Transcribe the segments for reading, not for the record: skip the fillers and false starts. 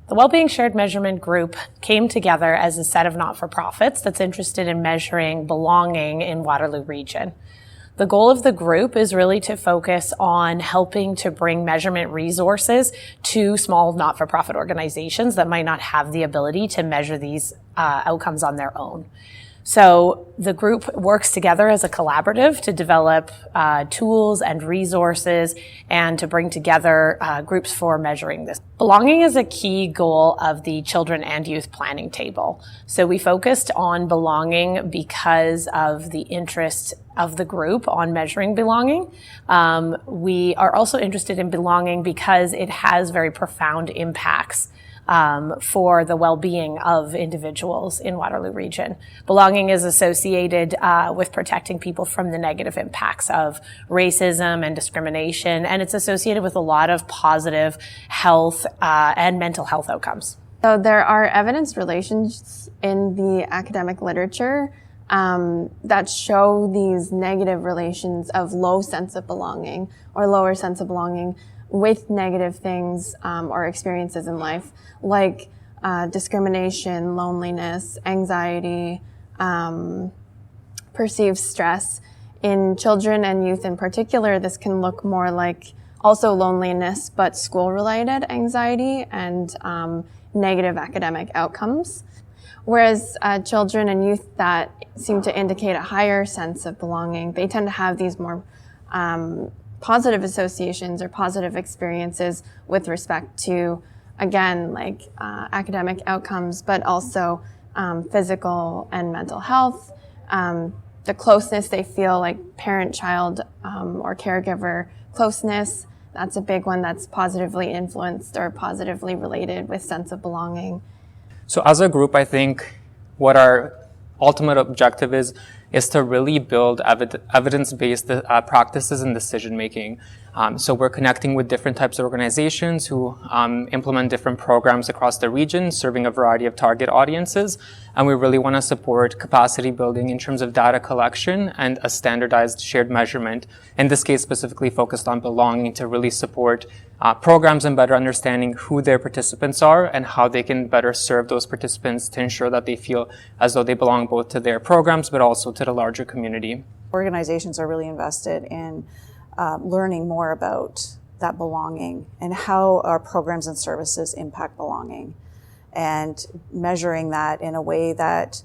The Wellbeing Shared Measurement Group came together as a set of not-for-profits that's interested in measuring belonging in Waterloo Region. The goal of the group is really to focus on helping to bring measurement resources to small not-for-profit organizations that might not have the ability to measure these outcomes on their own. So the group works together as a collaborative to develop tools and resources and to bring together groups for measuring this. Belonging is a key goal of the Children and Youth Planning Table. So we focused on belonging because of the interest of the group on measuring belonging. We are also interested in belonging because it has very profound impacts for the well-being of individuals in Waterloo Region. Belonging is associated with protecting people from the negative impacts of racism and discrimination, and it's associated with a lot of positive health and mental health outcomes. So there are evidence relations in the academic literature that show these negative relations of low sense of belonging or lower sense of belonging with negative things or experiences in life, like discrimination, loneliness, anxiety, perceived stress. In children and youth in particular, this can look more like also loneliness, but school-related anxiety and negative academic outcomes. Whereas children and youth that seem to indicate a higher sense of belonging, they tend to have these more positive associations or positive experiences with respect to, again, like academic outcomes, but also physical and mental health, the closeness they feel, like parent-child or caregiver closeness. That's a big one that's positively influenced or positively related with sense of belonging. So as a group, I think what our ultimate objective is to really build evidence-based practices in decision-making. So we're connecting with different types of organizations who implement different programs across the region, serving a variety of target audiences. And we really want to support capacity building in terms of data collection and a standardized shared measurement, in this case specifically focused on belonging, to really support programs and better understanding who their participants are and how they can better serve those participants to ensure that they feel as though they belong both to their programs but also to the larger community. Organizations are really invested in learning more about that belonging and how our programs and services impact belonging, and measuring that in a way that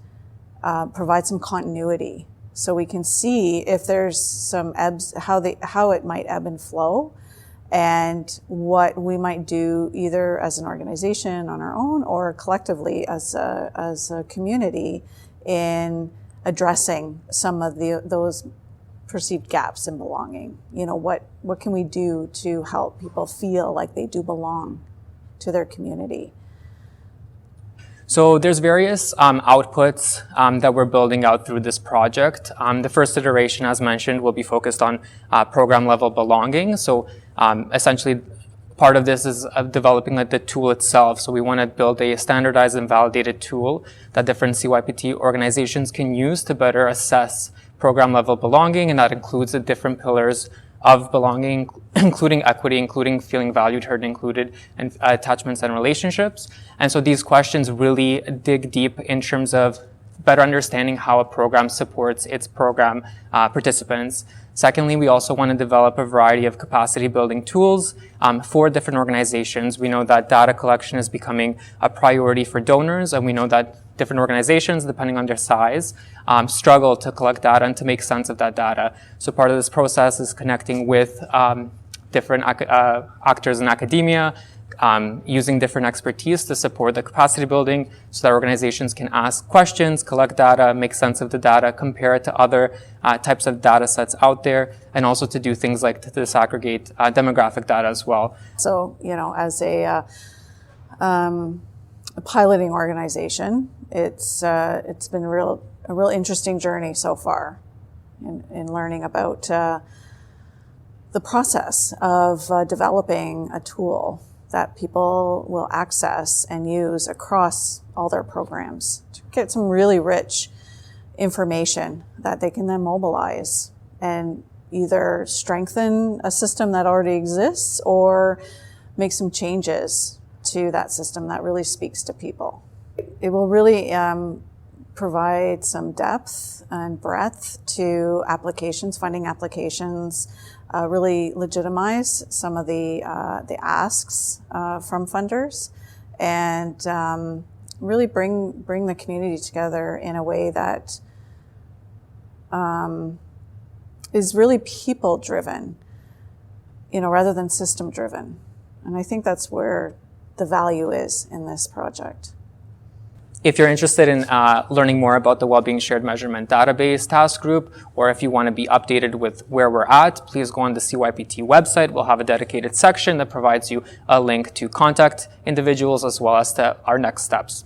provides some continuity, so we can see if there's some ebbs, how it might ebb and flow, and what we might do either as an organization on our own or collectively as a community in addressing some of those perceived gaps in belonging. You know, what can we do to help people feel like they do belong to their community? So there's various outputs that we're building out through this project. The first iteration, as mentioned, will be focused on program level belonging. So essentially, part of this is developing the tool itself. So we want to build a standardized and validated tool that different CYPT organizations can use to better assess program level belonging, and that includes the different pillars of belonging, including equity, including feeling valued, heard, and included, and attachments and relationships. And so these questions really dig deep in terms of better understanding how a program supports its program participants. Secondly, we also want to develop a variety of capacity building tools for different organizations. We know that data collection is becoming a priority for donors, and we know that different organizations, depending on their size, struggle to collect data and to make sense of that data. So part of this process is connecting with different actors in academia, using different expertise to support the capacity building so that organizations can ask questions, collect data, make sense of the data, compare it to other types of data sets out there, and also to do things like to disaggregate demographic data as well. So, you know, as a piloting organization, it's been a real interesting journey so far in learning about the process of developing a tool that people will access and use across all their programs to get some really rich information that they can then mobilize and either strengthen a system that already exists or make some changes to that system that really speaks to people. It will really provide some depth and breadth to applications, funding applications, really legitimize some of the asks from funders, and really bring the community together in a way that is really people-driven, rather than system-driven. And I think that's where the value is in this project. If you're interested in learning more about the Wellbeing Shared Measurement Database Task Group, or if you want to be updated with where we're at, please go on the CYPT website. We'll have a dedicated section that provides you a link to contact individuals as well as to our next steps.